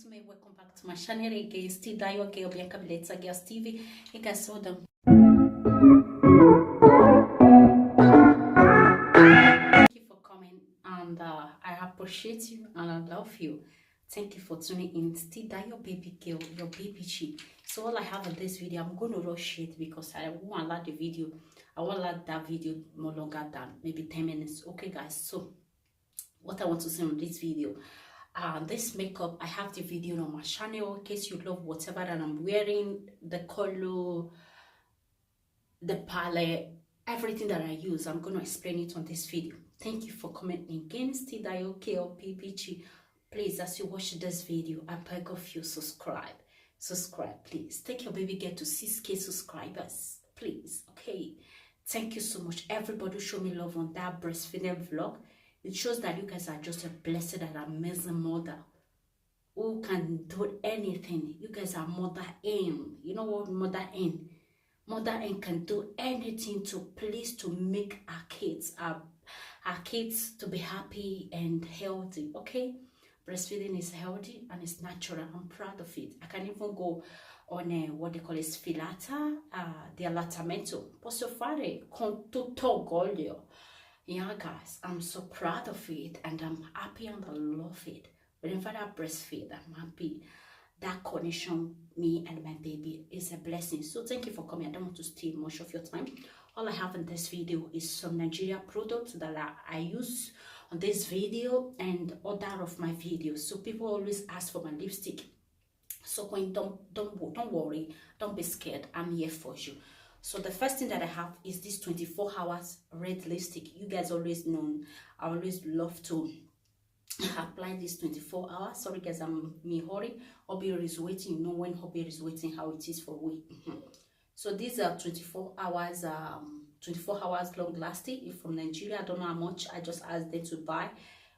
gentlemen, welcome back to my channel again. Still Dayo Girl Bianca Bileta Girls TV. Hey guys, so them. Thank you for coming, and I appreciate you and I love you. Thank you for tuning in. Still Dayo baby girl, your baby chi. So all I have in this video, I'm going to rush it because I won't allow the video. I won't allow that video more longer than maybe 10 minutes. Okay, guys. So what I want to say on this video. This makeup, I have the video on my channel in case you love whatever that I'm wearing, the color, the palette, everything that I use. I'm going to explain it on this video. Thank you for coming again. Still Dayo Girl PPG. Please, as you watch this video, I beg of you, subscribe, please. Take your baby girl to 6K subscribers, please. Okay, thank you so much. Everybody show me love on that breastfeeding vlog. It shows that you guys are just a blessed and amazing mother who can do anything. You guys are mother in. You know what mother in? Mother in can do anything to please to make our kids to be happy and healthy. Okay, breastfeeding is healthy and it's natural. I'm proud of it. I can even go on what they call it, sfilata, the allattamento. Posso fare con tutto orgoglio. Yeah, guys, I'm so proud of it and I'm happy and I love it. Whenever I breastfeed, I'm happy. That connection, me and my baby, is a blessing. So thank you for coming. I don't want to steal much of your time. All I have in this video is some Nigeria products that I use on this video and other of my videos. So people always ask for my lipstick. So when don't worry, don't be scared. I'm here for you. So the first thing that I have is this 24 hours red lipstick. You guys always know I always love to apply this 24 hours. Sorry guys, I'm me hurry. Hobby is waiting. You know when hobby is waiting how it is for we. So these are 24 hours 24 hours long lasting. If from Nigeria, I don't know how much. I just ask them to buy.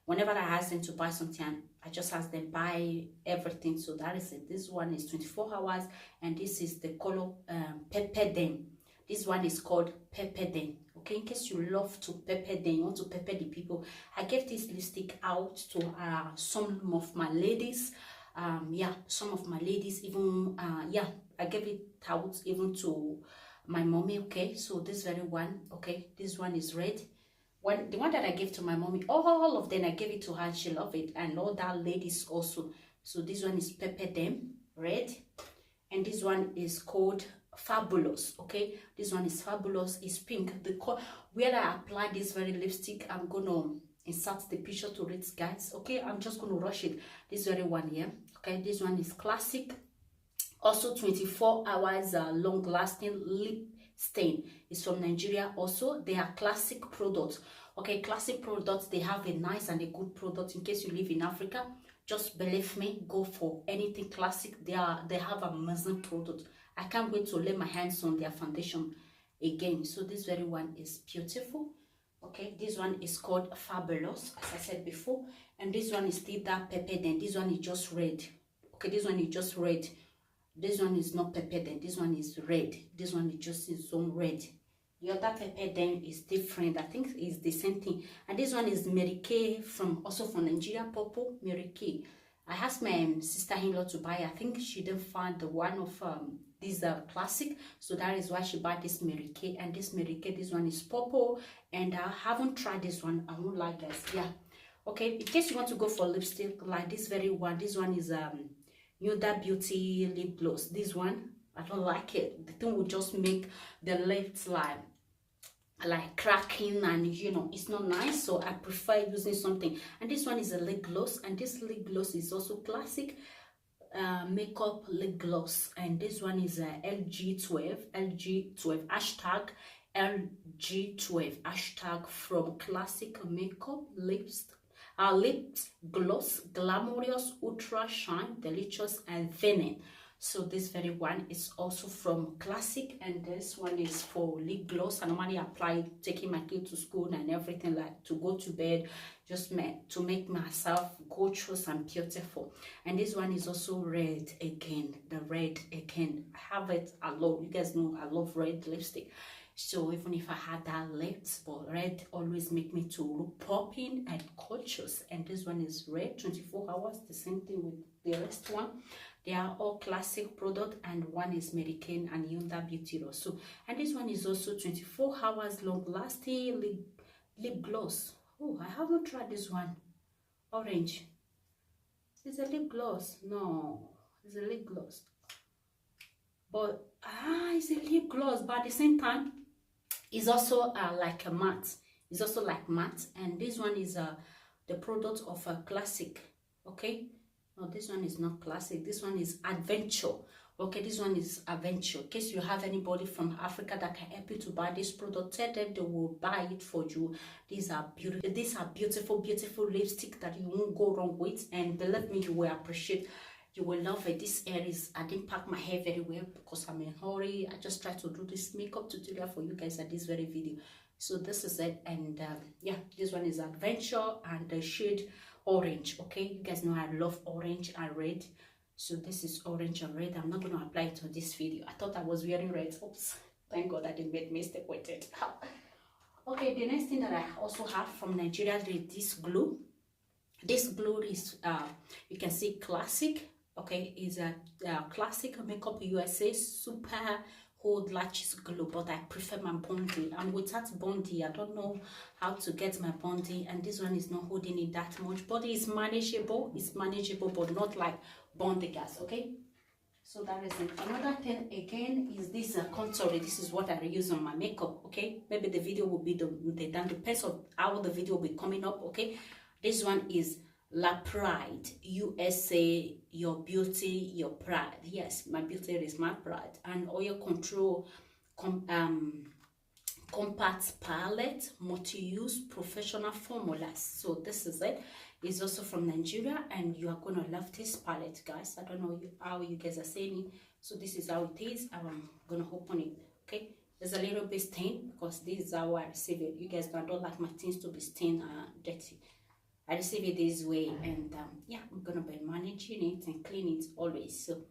Whenever I ask them to buy something, I just ask them buy everything. So that is it. This one is 24 hours and this is the color Pepper Den. This one is called Pepper Den. Okay, in case you love to pepper them, you want to pepper the people. I gave this lipstick out to some of my ladies. Yeah, some of my ladies even yeah, I gave it out even to my mommy. Okay, so this very one, okay, this one is red. The one that I gave to my mommy, all of them I gave it to her and she loved it, and all that ladies also. So this one is Pepper Den red, and this one is called Fabulous. Okay, this one is Fabulous, is pink. Where I apply this very lipstick, I'm gonna insert the picture to it, guys. Okay, I'm just gonna rush it. This very one here. Okay, this one is classic, also 24 hours long lasting lip stain. Is from Nigeria. Also they are classic products. Okay, classic products, they have a nice and a good product. In case you live in Africa, just believe me, go for anything classic. They have amazing product. I can't wait to lay my hands on their foundation again. So this very one is beautiful. Okay, this one is called Fabulous, as I said before, and this one is still that Pepper Den. This one is just red. Okay, this one is just red. This one is not Pepper Den. This one is red. This one is just its own red. The other Pepper Den is different. I think it's the same thing. And this one is Mary Kay, also from Nigeria, Purple Mary Kay. I asked my sister-in-law to buy. I think she didn't find the one of these classic, so that is why she bought this Mary Kay. And this Mary Kay, this one is purple, and I haven't tried this one. I won't like this. Yeah. Okay. In case you want to go for lipstick like this very one, this one is Huda Beauty lip gloss. This one I don't like it. The thing will just make the lips like cracking, and you know it's not nice, so I prefer using something. And this one is a lip gloss, and this lip gloss is also classic makeup lip gloss, and this one is LG12 hashtag LG12 hashtag from classic makeup lips lip gloss, glamorous, ultra shine, delicious, and venom. So this very one is also from classic, and this one is for lip gloss. I normally apply taking my kid to school and everything, like to go to bed, just to make myself gorgeous and beautiful. And this one is also red again, the red again. I have it a lot. You guys know I love red lipstick. So even if I had that lips, but red always make me to look popping and gorgeous. And this one is red, 24 hours, the same thing with the rest one. They are all classic product, and one is Mary Kay and Hyundai Beauty Rose. So, and this one is also 24 hours long lasting lip gloss. Oh, I haven't tried this one. Orange. It's a lip gloss. No, it's a lip gloss. But it's a lip gloss, but at the same time, it's also like a matte. It's also like matte, and this one is the product of a classic. Okay, no, this one is not classic. This one is adventure. Okay, this one is adventure. In case you have anybody from Africa that can help you to buy this product, tell them they will buy it for you. These are beautiful. These are beautiful, beautiful lipstick that you won't go wrong with, and believe me, you will appreciate. You will love it. This hair is, I didn't pack my hair very well because I'm in a hurry. I just tried to do this makeup tutorial for you guys at this very video. So this is it. And yeah, this one is adventure and the shade orange. Okay, you guys know I love orange and red. So this is orange and red. I'm not going to apply it to this video. I thought I was wearing red. Oops, thank God I didn't make mistake with it. Okay, the next thing that I also have from Nigeria is this glue. This glue is you can see classic. Okay, is a classic makeup USA super hold latches glue, but I prefer my Bondi. And without Bondi, I don't know how to get my Bondi, and this one is not holding it that much, but it's manageable. It's manageable, but not like Bondi, guys. Okay, so that is it. Another thing again is this contour. This is what I use on my makeup. Okay, maybe the video will be done depends on how the video will be coming up. Okay, this one is La Pride USA, your beauty, your pride. Yes, my beauty is my pride. And oil control compact palette, multi-use professional formulas. So this is it. It's also from Nigeria, and you are gonna love this palette, guys. I don't know how you guys are saying it. So this is how it is. I'm gonna open it. Okay, there's a little bit stain because this is how I receive it. You guys know I don't like my things to be stained and dirty. I receive it this way, and yeah, I'm gonna be managing it and clean it always. So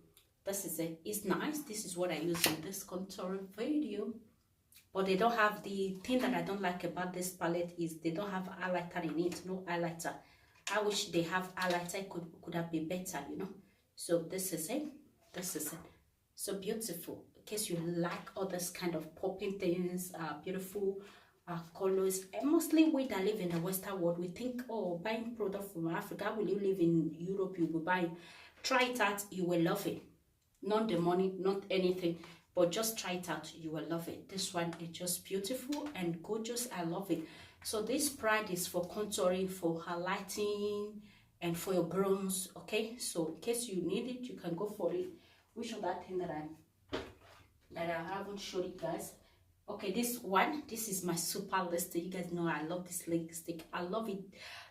this is it. It's nice. This is what I use in this contouring video, but they don't have the thing that I don't like about this palette is they don't have highlighter in it. No highlighter. I wish they have highlighter. Could have been better, you know. So this is it. This is it. So beautiful. In case you like all this kind of popping things, beautiful colors. And mostly we that live in the Western world, we think, oh, buying product from Africa, will you live in Europe, you will buy. Try it out, you will love it. Not the money, not anything, but just try it out, you will love it. This one is just beautiful and gorgeous. I love it. So this Pride is for contouring, for highlighting, and for your bronze. Okay, so in case you need it, you can go for it. Which other thing that I haven't showed you guys? Okay, this one, this is my super lipstick. You guys know I love this lipstick. I love it,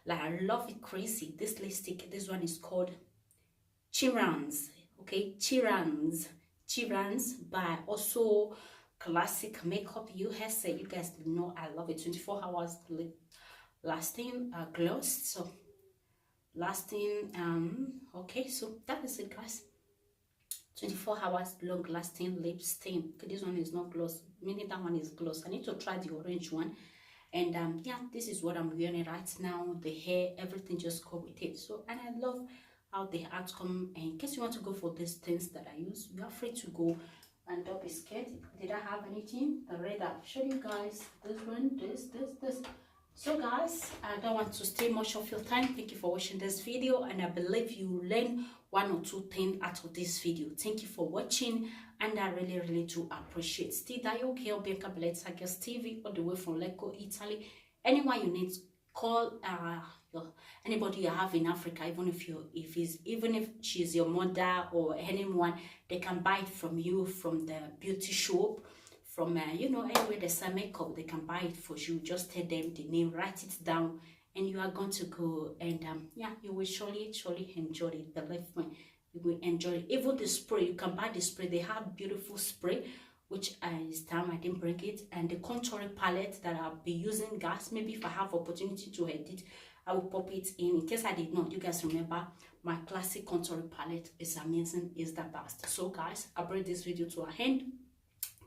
like I love it crazy. This lipstick, this one is called Chirans. Okay, Chirans by also Classic Makeup USA. You guys know I love it. 24 hours lasting gloss. So lasting okay, so that is it, guys. 24 hours long lasting lip stain. Okay, this one is not gloss, meaning that one is gloss. I need to try the orange one. And yeah, this is what I'm wearing right now. The hair, everything just go with it. So, and I love how the outcome. And in case you want to go for these things that I use, you are free to go, and don't be scared. Did I have anything? The red, I'll show you guys this one, this. So guys, I don't want to stay much of your time. Thank you for watching this video, and I believe you learn one or two things out of this video. Thank you for watching, and I really do appreciate. Still that you here, Bianca Bellezza Girls TV, all the way from Lecco, Italy. Anyone you need, call anybody you have in Africa, even if she's your mother or anyone, they can buy it from you, from the beauty shop, from you know, anywhere they sell makeup, they can buy it for you. Just tell them the name, write it down, and you are going to go, and yeah, you will surely enjoy it. Believe me, you will enjoy it. Even the spray, you can buy the spray. They have beautiful spray, which this time I didn't bring it, and the contouring palette that I'll be using, guys. Maybe if I have opportunity to edit, I will pop it in case I did not. You guys remember my classic contouring palette is amazing, is the best. So guys, I bring this video to an end.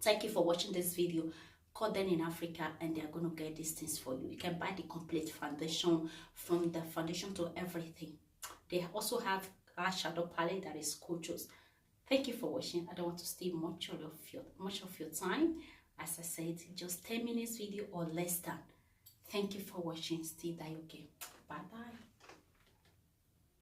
Thank you for watching this video. call them in Africa and they're going to get these things for you. You can buy the complete foundation, from the foundation to everything. They also have eyeshadow palette that is gorgeous. Thank you for watching. I don't want to steal much of your time. As I said, just 10 minutes video or less than. Thank you for watching. Still Dayoke. Bye bye.